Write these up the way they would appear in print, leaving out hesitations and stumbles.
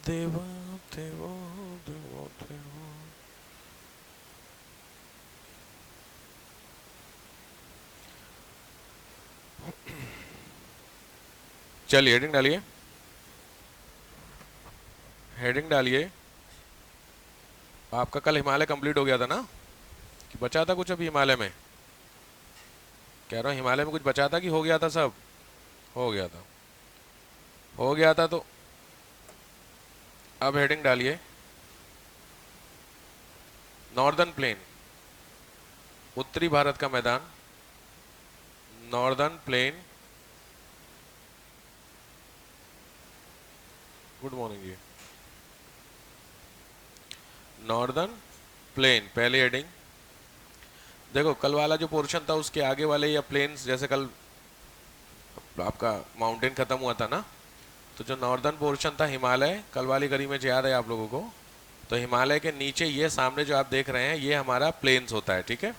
देवा देवा देवा देवा। चलिए हेडिंग डालिए, हेडिंग डालिए। आपका कल हिमालय कंप्लीट हो गया था ना, कि बचा था कुछ अभी हिमालय में? कह रहा हूँ हिमालय में कुछ बचा था कि हो गया था सब? हो गया था, हो गया था। तो अब हेडिंग डालिए, नॉर्दर्न प्लेन, उत्तरी भारत का मैदान, नॉर्दर्न प्लेन। गुड मॉर्निंग जी। नॉर्दर्न प्लेन पहली हेडिंग। देखो कल वाला जो पोर्शन था उसके आगे वाले या प्लेन्स, जैसे कल आपका माउंटेन खत्म हुआ था ना, तो जो नॉर्दर्न पोर्शन था हिमालय, कल वाली कड़ी में याद है आप लोगों को, तो हिमालय के नीचे ये सामने जो आप देख रहे हैं ये हमारा प्लेन्स होता है, ठीक है।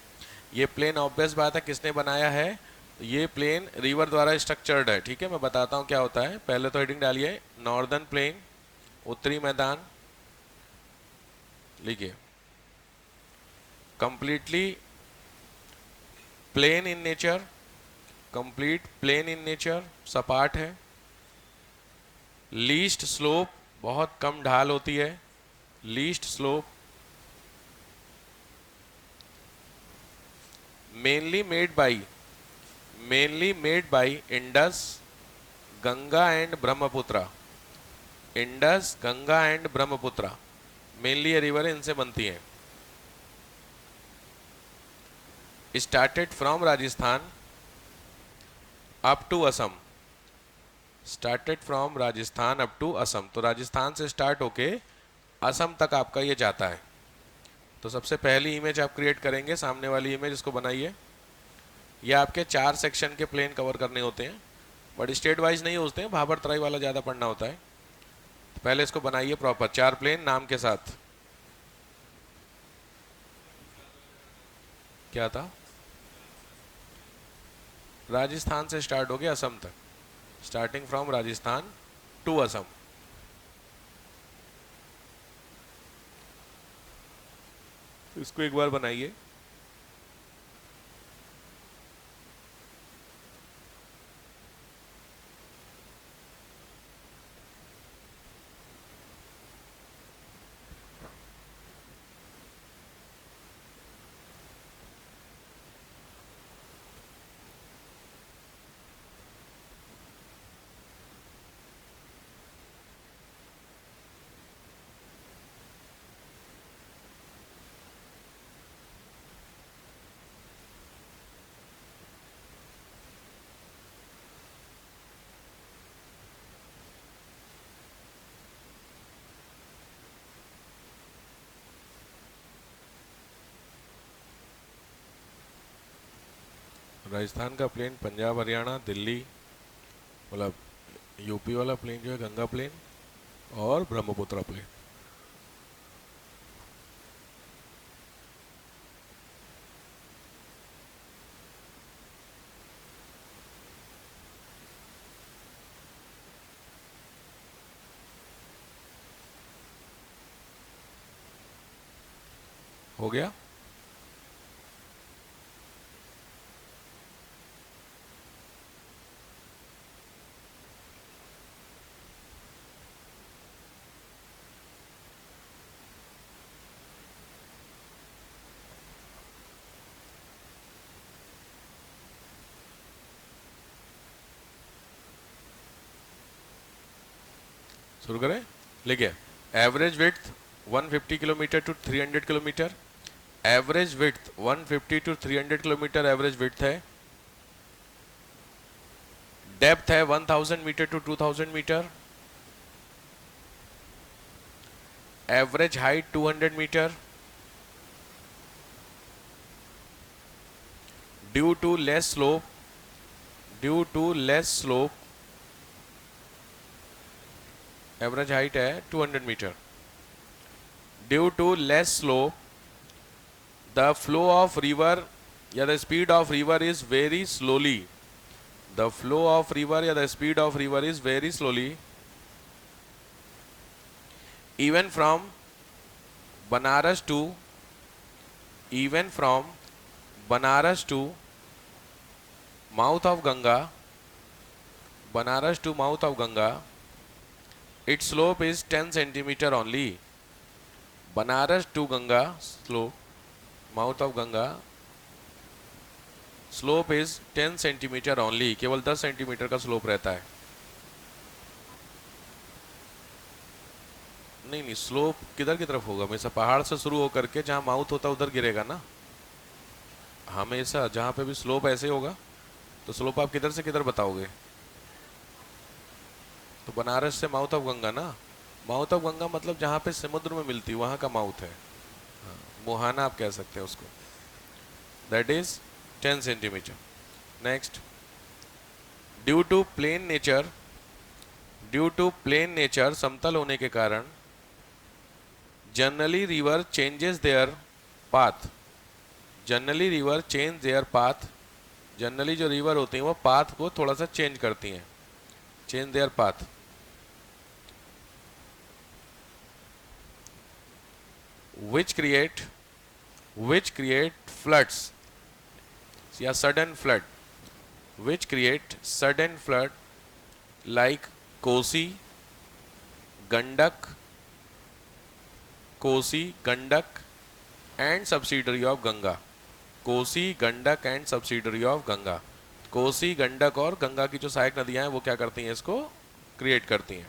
ये प्लेन ऑब्वियस बात है किसने बनाया है, ये प्लेन रिवर द्वारा स्ट्रक्चर्ड है, ठीक है। मैं बताता हूँ क्या होता है। पहले तो हेडिंग डालिए, नॉर्दर्न प्लेन, उत्तरी मैदान, लिखिए। Completely plain in nature, complete plain in nature, सपाट है। लीस्ट स्लोप, बहुत कम ढाल होती है, least slope. Mainly made by Indus, Ganga and Brahmaputra. Indus, Ganga and Brahmaputra, mainly ये रिवर इनसे बनती है। Started from Rajasthan up to Assam, started from Rajasthan up to Assam, तो राजस्थान से स्टार्ट होके असम तक आपका ये जाता है। तो सबसे पहली इमेज आप क्रिएट करेंगे, सामने वाली इमेज इसको बनाइए। ये आपके 4 सेक्शन के प्लेन कवर करने होते हैं, बट स्टेट वाइज नहीं होते हैं, भाबर तराई वाला ज़्यादा पढ़ना होता है। तो पहले इसको बनाइए प्रॉपर 4 प्लेन नाम के साथ। क्या था? राजस्थान से स्टार्ट हो गया असम तक, starting from Rajasthan to Assam. इसको एक बार बनाइए। राजस्थान का प्लेन, पंजाब हरियाणा दिल्ली, मतलब यूपी वाला प्लेन जो है गंगा प्लेन, और ब्रह्मपुत्र प्लेन। हो गया? शुरू करें? लिखिए, average width 150 kilometre to 300 kilometre, average width 150 to 300 kilometre average width है। डेप्थ है 1000 metre to 2000 metre, average height 200 metre. Due to less slope average height है 200 metre. Due to less slope the flow of river या the speed of river is very slowly, the flow of river या the speed of river is very slowly. even from Banaras to even from Banaras to mouth of Ganga, Banaras to mouth of Ganga, its slope is 10 centimeter only. Banaras to Ganga slope, mouth of Ganga, slope is 10 centimetre only, केवल 10 centimetre का slope रहता है। नहीं नहीं, slope किधर की तरफ होगा? हमेशा पहाड़ से शुरू होकर के जहाँ माउथ होता है उधर गिरेगा ना, हमेशा जहाँ पे भी स्लोप ऐसे होगा तो स्लोप आप किधर से किधर बताओगे? तो बनारस से माउथ ऑफ गंगा ना, माउथ ऑफ गंगा मतलब जहाँ पे समुद्र में मिलती है वहाँ का माउथ है, मोहाना आप कह सकते हैं उसको, that is 10 centimetre. Next, due to plain nature, समतल होने के कारण, generally river changes their path, generally river change their path, generally जो रिवर होती हैं वो पाथ को थोड़ा सा चेंज करती हैं, change their path. which create floods या sudden flood, which create sudden flood like Kosi, Gandak and subsidiary of Ganga, Kosi, Gandak and subsidiary of Ganga. Kosi, Gandak और गंगा की जो सहायक नदियां हैं वो क्या करती हैं? इसको क्रिएट करती हैं।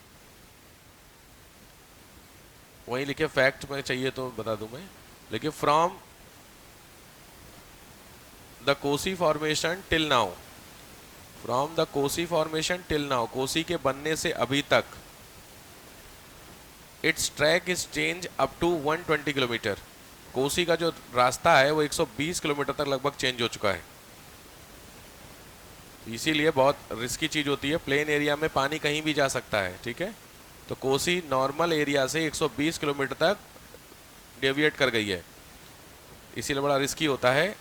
वहीं लिखे फैक्ट में चाहिए तो बता दूं मैं, लेकिन from the Kosi formation till now, from the Kosi formation till now, Kosi के बनने से अभी तक, its track is change up to 120 kilometre, Kosi का जो रास्ता है वो 120 किलोमीटर तक लगभग चेंज हो चुका है। इसीलिए बहुत रिस्की चीज होती है, प्लेन एरिया में पानी कहीं भी जा सकता है, ठीक है, तो कोसी नॉर्मल एरिया से 120 किलोमीटर तक डेविएट कर गई है, इसीलिए बड़ा रिस्की होता है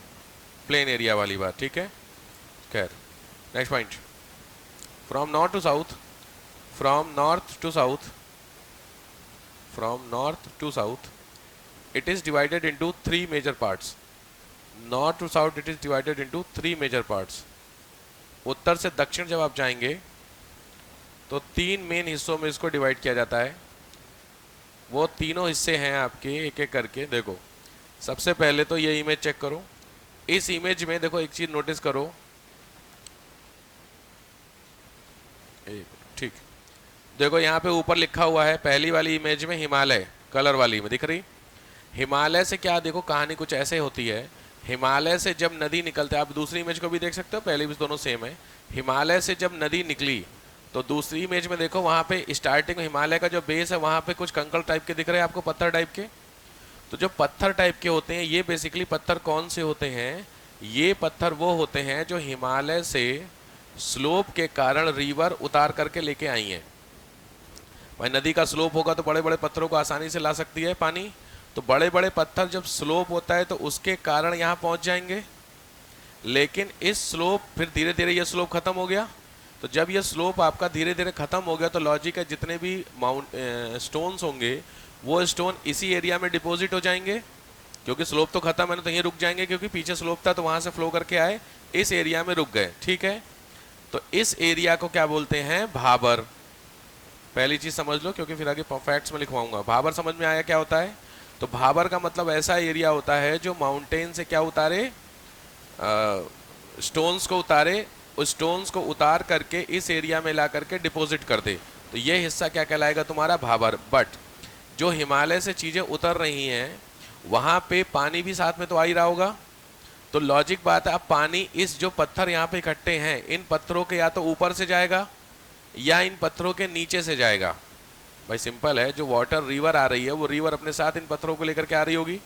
प्लेन एरिया वाली बात, ठीक है। खैर, next point, from north to south, from north to south, from north to south, it is divided into 3 major parts, north to south it is divided into 3 major parts। उत्तर से दक्षिण जब आप जाएंगे तो 3 मेन हिस्सों में इसको डिवाइड किया जाता है। वो तीनों हिस्से हैं आपके, एक एक करके देखो। सबसे पहले तो ये इमेज चेक करो, इस इमेज में देखो एक चीज नोटिस करो, ठीक, देखो यहाँ पे ऊपर लिखा हुआ है, पहली वाली इमेज में हिमालय कलर वाली में दिख रही, हिमालय से क्या, देखो कहानी कुछ ऐसे होती है, हिमालय से जब नदी निकलते, आप दूसरी इमेज को भी देख सकते हो, पहले भी दोनों सेम है, हिमालय से जब नदी निकली तो दूसरी इमेज में देखो वहाँ पे स्टार्टिंग में हिमालय का जो बेस है वहाँ पे कुछ कंकड़ टाइप के दिख रहे हैं आपको, पत्थर टाइप के। तो जो पत्थर टाइप के होते हैं ये बेसिकली पत्थर कौन से होते हैं? ये पत्थर वो होते हैं जो हिमालय से स्लोप के कारण रिवर उतार करके लेके आई हैं। भाई नदी का स्लोप होगा तो बड़े बड़े पत्थरों को आसानी से ला सकती है पानी, तो बड़े बड़े पत्थर जब स्लोप होता है तो उसके कारण यहाँ पहुँच जाएंगे, लेकिन इस स्लोप फिर धीरे धीरे ये स्लोप खत्म हो गया। तो जब ये स्लोप आपका धीरे धीरे खत्म हो गया तो लॉजिक है जितने भी स्टोन्स होंगे वो स्टोन इसी एरिया में डिपॉजिट हो जाएंगे, क्योंकि स्लोप तो खत्म है ना, तो यहीं रुक जाएंगे, क्योंकि पीछे स्लोप था तो वहाँ से फ्लो करके आए, इस एरिया में रुक गए, ठीक है। तो इस एरिया को क्या बोलते हैं? भाबर। पहली चीज़ समझ लो, क्योंकि फिर आगे फैक्ट्स में लिखवाऊंगा। भाबर समझ में आया क्या होता है? तो भाबर का मतलब ऐसा एरिया होता है जो माउंटेन से क्या उतारे, स्टोन्स को उतारे, उस स्टोन्स को उतार करके इस एरिया में ला करके डिपॉजिट कर दे, तो ये हिस्सा क्या कहलाएगा तुम्हारा? भाबर। बट जो हिमालय से चीज़ें उतर रही हैं वहाँ पे पानी भी साथ में तो आ ही रहा होगा, तो लॉजिक बात है, अब पानी इस जो पत्थर यहाँ पे इकट्ठे हैं इन पत्थरों के या तो ऊपर से जाएगा या इन पत्थरों के नीचे से जाएगा। भाई सिंपल है, जो वाटर रिवर आ रही है वो रिवर अपने साथ इन पत्थरों को लेकर के आ रही होगी,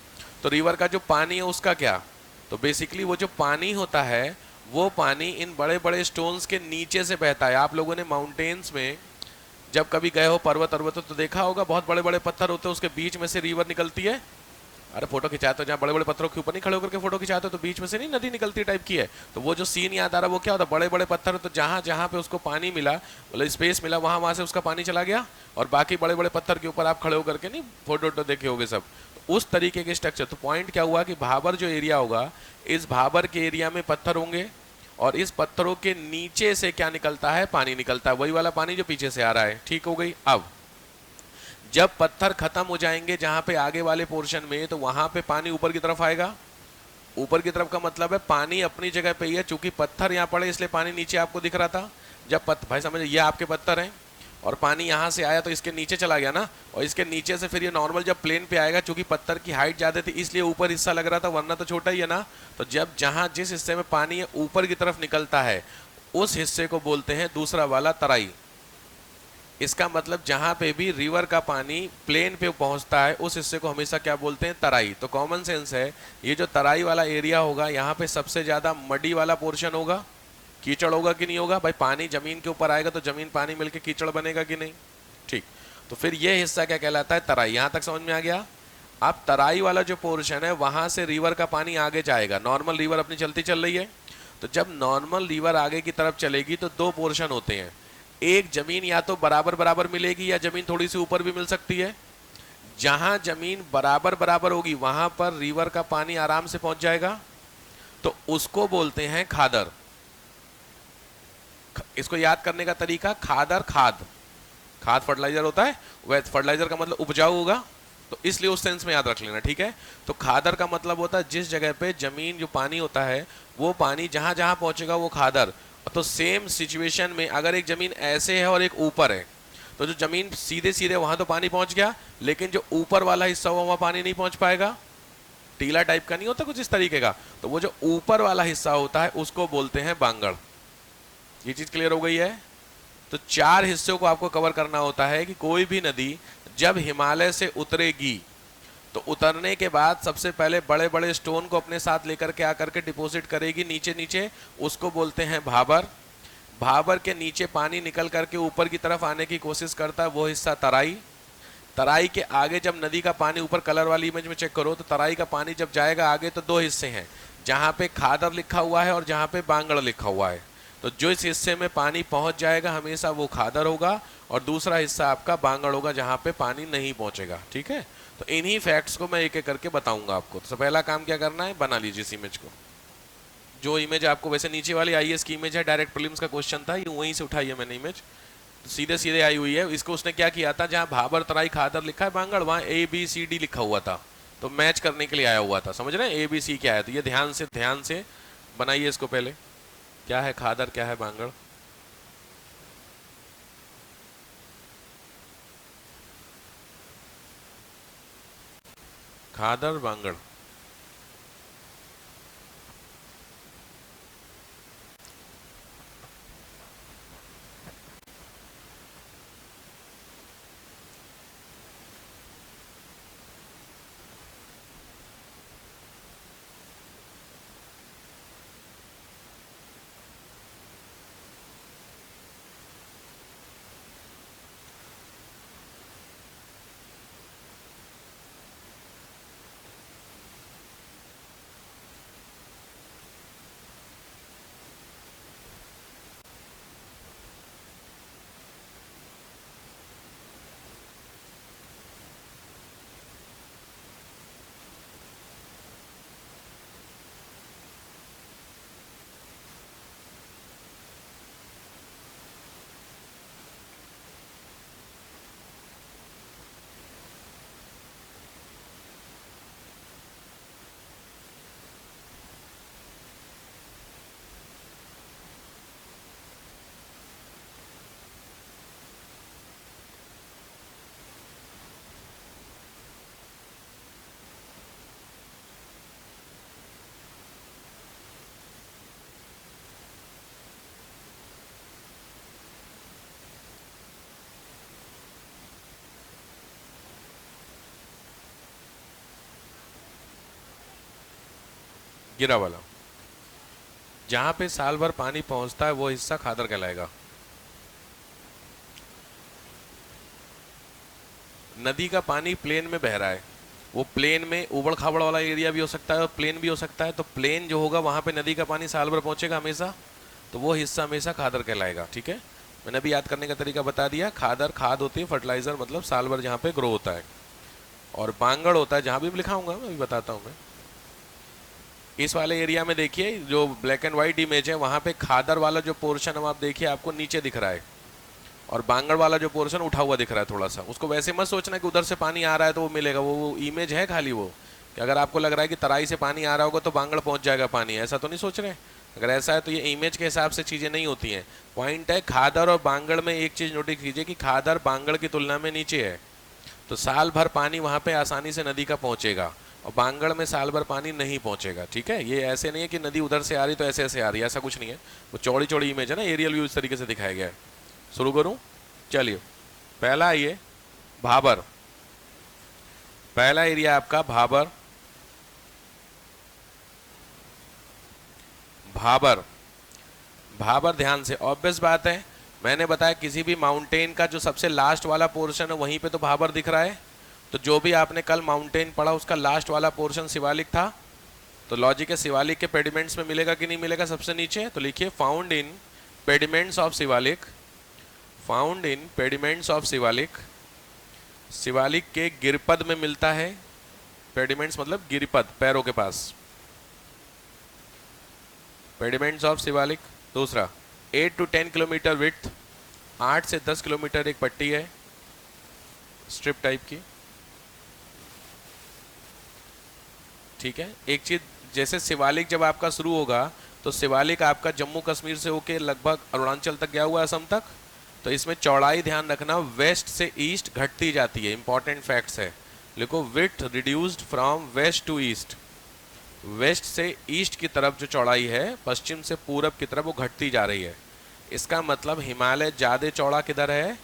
तो रिवर का जो पानी है उसका क्या? तो बेसिकली वो जो पानी होता है वो पानी इन बड़े बड़े स्टोन्स के नीचे से बहता है। आप लोगों ने माउंटेन्स में जब कभी गए हो पर्वत तो देखा होगा, बहुत बड़े बड़े पत्थर होते हैं, उसके बीच में से रिवर निकलती है, अरे फोटो खिंचाया तो जहाँ बड़े बड़े पत्थरों के ऊपर नहीं खड़े होकर के फोटो खिंचाते तो बीच में से नहीं नदी निकलती टाइप की है, तो वो जो सीन याद आ रहा है वो क्या होता है, बड़े बड़े पत्थर, तो जहाँ जहाँ पे उसको पानी मिला, मतलब स्पेस मिला, वहां वहां से उसका पानी चला गया, और बाकी बड़े बड़े पत्थर के ऊपर आप खड़े होकर के नहीं फोटो वोटो देखे होगे सब, तो उस तरीके के स्ट्रक्चर। तो पॉइंट क्या हुआ कि भाबर जो एरिया होगा, इस भाबर के एरिया में पत्थर होंगे, और इस पत्थरों के नीचे से क्या निकलता है, पानी निकलता है, वही वाला पानी जो पीछे से आ रहा है। ठीक हो गई। अब जब पत्थर खत्म हो जाएंगे जहां पे आगे वाले पोर्शन में, तो वहां पे पानी ऊपर की तरफ आएगा। ऊपर की तरफ का मतलब है पानी अपनी जगह पे ही है, चूंकि पत्थर यहाँ पड़े इसलिए पानी नीचे आपको दिख रहा था। जब भाई समझे, ये आपके पत्थर हैं और पानी यहाँ से आया तो इसके नीचे चला गया ना, और इसके नीचे से फिर ये नॉर्मल जब प्लेन पे आएगा, चूंकि पत्थर की हाइट ज्यादा थी इसलिए ऊपर हिस्सा लग रहा था, वरना तो छोटा ही है ना। तो जब जहां जिस हिस्से में पानी है ऊपर की तरफ निकलता है, उस हिस्से को बोलते हैं दूसरा वाला तराई। इसका मतलब जहां पे भी रिवर का पानी प्लेन पे पहुंचता है उस हिस्से को हमेशा क्या बोलते हैं, तराई। तो कॉमन सेंस है, ये जो तराई वाला एरिया होगा यहाँ पे सबसे ज्यादा मडी वाला पोर्शन होगा। कीचड़ होगा कि नहीं होगा भाई, पानी जमीन के ऊपर आएगा तो जमीन पानी मिलके कीचड़ बनेगा कि नहीं। ठीक, तो फिर ये हिस्सा क्या कहलाता है, तराई। यहां तक समझ में आ गया। अब तराई वाला जो पोर्शन है वहां से रिवर का पानी आगे जाएगा। नॉर्मल रिवर अपनी चलती चल रही है, तो जब नॉर्मल रिवर आगे की तरफ चलेगी तो दो पोर्शन होते हैं, एक जमीन या तो बराबर बराबर मिलेगी या जमीन थोड़ी सी ऊपर भी मिल सकती है। जहां जमीन बराबर बराबर होगी वहां पर रिवर का पानी आराम से पहुंच जाएगा, तो उसको बोलते हैं खादर। इसको याद करने का तरीका, खादर, खाद, खाद फर्टिलाइजर होता है, वैसे फर्टिलाइजर का मतलब उपजाऊ होगा, तो इसलिए उस सेंस में याद रख लेना। ठीक है, तो खादर का मतलब होता है जिस जगह पे जमीन जो पानी होता है वो पानी जहां जहां पहुंचेगा वो खादर। तो सेम सिचुएशन में अगर एक जमीन ऐसे है और एक ऊपर है, तो जो जमीन सीधे सीधे वहां तो पानी पहुंच गया, लेकिन जो ऊपर वाला हिस्सा हुआ वहां पानी नहीं पहुंच पाएगा, टीला टाइप का नहीं होता कुछ इस तरीके का, तो वो जो ऊपर वाला हिस्सा होता है उसको बोलते हैं बांगड़। ये चीज क्लियर हो गई है। तो चार हिस्सों को आपको कवर करना होता है कि कोई भी नदी जब हिमालय से उतरेगी तो उतरने के बाद सबसे पहले बड़े बड़े स्टोन को अपने साथ लेकर के आकर के डिपॉजिट करेगी नीचे नीचे, उसको बोलते हैं भाबर। भाबर के नीचे पानी निकल करके ऊपर की तरफ आने की कोशिश करता है, वो हिस्सा तराई। तराई के आगे जब नदी का पानी, ऊपर कलर वाली इमेज में चेक करो तो तराई का पानी जब जाएगा आगे तो दो हिस्से हैं, जहां पे खादर लिखा हुआ है और जहां पे बांगड़ लिखा हुआ है। तो जो इस हिस्से में पानी पहुंच जाएगा हमेशा वो खादर होगा, और दूसरा हिस्सा आपका बांगड़ होगा जहां पे पानी नहीं पहुंचेगा। ठीक है, तो इन्हीं फैक्ट्स को मैं एक एक करके बताऊंगा आपको। तो पहला काम क्या करना है, बना लीजिए इस इमेज को। जो इमेज आपको वैसे नीचे वाली आईएएस की इमेज है, डायरेक्ट प्रीलिम्स का क्वेश्चन था, ये वहीं से उठाई है मैंने इमेज, तो सीधे सीधे आई हुई है। इसको उसने क्या किया था, जहां भाबर तराई खादर लिखा है बांगड़, वहां ABCD लिखा हुआ था, तो मैच करने के लिए आया हुआ था। समझ रहे हैं ABC क्या है, तो ये ध्यान से बनाइए इसको। पहले क्या है खादर, क्या है बांगड़। खादर बांगड़, गिरा वाला, जहां पे साल भर पानी पहुंचता है वो हिस्सा खादर कहलाएगा। नदी का पानी प्लेन में बह रहा है, वो प्लेन में उबड़ खाबड़ वाला एरिया भी हो सकता है और प्लेन भी हो सकता है। तो प्लेन जो होगा वहाँ पे नदी का पानी साल भर पहुँचेगा हमेशा, तो वो हिस्सा हमेशा खादर कहलाएगा। ठीक है, मैंने अभी याद करने का तरीका बता दिया। खादर खाद होती है, फर्टिलाइजर मतलब साल भर जहाँ पे ग्रो होता है। और बांगड़ होता है, जहाँ भी लिखाऊंगा मैं अभी बताता हूँ मैं। इस वाले एरिया में देखिए जो ब्लैक एंड व्हाइट इमेज है, वहाँ पे खादर वाला जो पोर्शन है आप देखिए आपको नीचे दिख रहा है, और बांगड़ वाला जो पोर्शन उठा हुआ दिख रहा है थोड़ा सा। उसको वैसे मत सोचना कि उधर से पानी आ रहा है तो वो मिलेगा, वो इमेज है खाली वो, कि अगर आपको लग रहा है कि तराई से पानी आ रहा होगा तो बांगड़ पहुंच जाएगा पानी, ऐसा तो नहीं सोच रहे। अगर ऐसा है तो ये इमेज के हिसाब से चीज़ें नहीं होती हैं। पॉइंट है खादर और बांगड़ में एक चीज़ नोटिस कीजिए कि खादर बांगड़ की तुलना में नीचे है, तो साल भर पानी वहाँ पे आसानी से नदी का पहुँचेगा, और बांगड़ में साल भर पानी नहीं पहुँचेगा। ठीक है, ये ऐसे नहीं है कि नदी उधर से आ रही तो ऐसे ऐसे आ रही है, ऐसा कुछ नहीं है। वो चौड़ी चौड़ी इमेज है ना, एरियल व्यू इस तरीके से दिखाया गया है। शुरू करूँ, चलिए। पहला आइए भाबर, पहला एरिया आपका भाबर। भाबर भाबर ध्यान से, ऑब्वियस बात है, मैंने बताया किसी भी माउंटेन का जो सबसे लास्ट वाला पोर्शन है वहीं पे तो भाबर दिख रहा है। तो जो भी आपने कल माउंटेन पढ़ा उसका लास्ट वाला पोर्शन शिवालिक था, तो लॉजिक है शिवालिक के पेडिमेंट्स में मिलेगा कि नहीं मिलेगा सबसे नीचे। तो लिखिए found in pediments of Shivalik, found in pediments of Shivalik. Shivalik के गिरपद में मिलता है, पेडिमेंट्स मतलब गिरिपद, पैरों के पास, पेडिमेंट्स ऑफ शिवालिक। दूसरा 8 to 10 किलोमीटर विड्थ, 8 से 10 किलोमीटर एक पट्टी है स्ट्रिप टाइप की। ठीक है, एक चीज जैसे शिवालिक जब आपका शुरू होगा तो शिवालिक आपका जम्मू कश्मीर से होके लगभग अरुणाचल तक गया हुआ है, असम तक। तो इसमें चौड़ाई ध्यान रखना वेस्ट से ईस्ट घटती जाती है, इंपॉर्टेंट फैक्ट्स है, लिखो width reduced from west to east. West से ईस्ट की तरफ जो चौड़ाई है पश्चिम से पूरब की तरफ वो घटती जा रही है। इसका मतलब हिमालय ज़्यादा चौड़ा किधर है,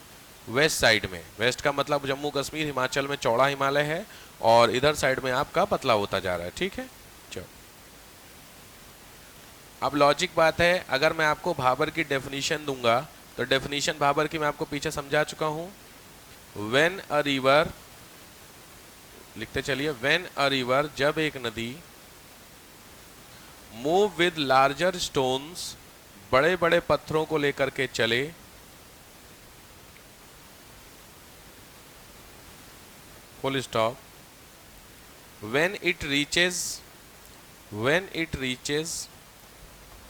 वेस्ट साइड में। वेस्ट का मतलब जम्मू कश्मीर हिमाचल में चौड़ा हिमालय है, और इधर साइड में आपका पतला होता जा रहा है। ठीक है, चलो अब लॉजिक बात है, अगर मैं आपको भाबर की डेफिनेशन दूंगा तो डेफिनेशन भाबर की मैं आपको पीछे समझा चुका हूं। व्हेन अ रिवर, लिखते चलिए, व्हेन अ रिवर, जब एक नदी, मूव विद लार्जर स्टोन्स, बड़े बड़े पत्थरों को लेकर के चले, full stop, when it reaches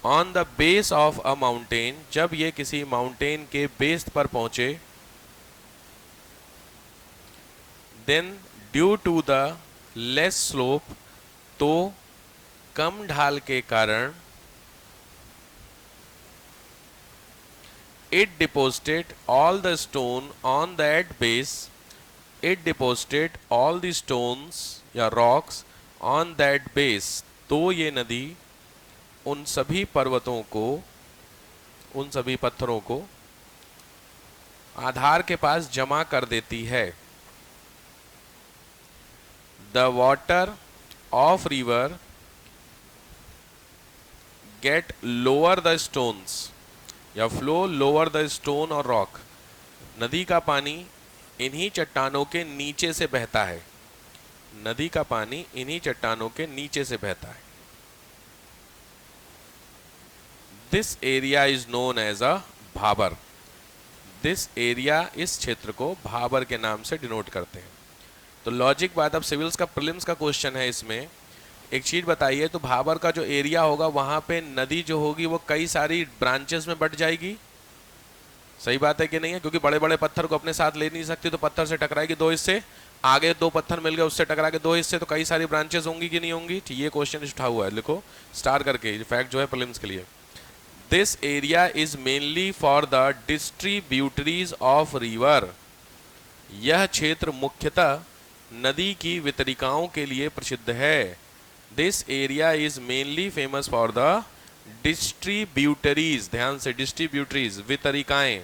on the base of a mountain, जब ये किसी माउंटेन के बेस पर पहुंचे, then due to the less slope, तो कम ढाल के कारण, it deposited all the stone on that base, it deposited all the stones या रॉक्स ऑन दैट बेस, तो ये नदी उन सभी पर्वतों को, उन सभी पत्थरों को आधार के पास जमा कर देती है। The water of river get lower the stones या फ्लो लोअर द स्टोन और रॉक, नदी का पानी इन्हीं चट्टानों के नीचे से बहता है, नदी का पानी इन्हीं चट्टानों के नीचे से बहता है। This area is known as a bhabar, this area, इस क्षेत्र को भाबर के नाम से डिनोट करते हैं। तो लॉजिक बात, अब सिविल्स का प्रीलिम्स का क्वेश्चन है, इसमें एक चीज बताइए, तो भाबर का जो एरिया होगा वहां पे नदी जो होगी वो कई सारी ब्रांचेस में बट जाएगी, सही बात है कि नहीं है, क्योंकि बड़े बड़े पत्थर को अपने साथ ले नहीं सकती, तो पत्थर से टकराएगी दो हिस्से, आगे दो पत्थर मिल गए उससे टकरा के दो हिस्से, तो कई सारी ब्रांचेस होंगी कि नहीं होंगी। ठीक, ये क्वेश्चन उठा हुआ है, लिखो स्टार करके, फैक्ट जो है प्रीलिम्स के लिए। This area is mainly for the distributaries of river, यह क्षेत्र मुख्यतः नदी की वितरिकाओं के लिए प्रसिद्ध है। This area is mainly famous for the distributaries, ध्यान से डिस्ट्रीब्यूटरीज, वितरिकाएं,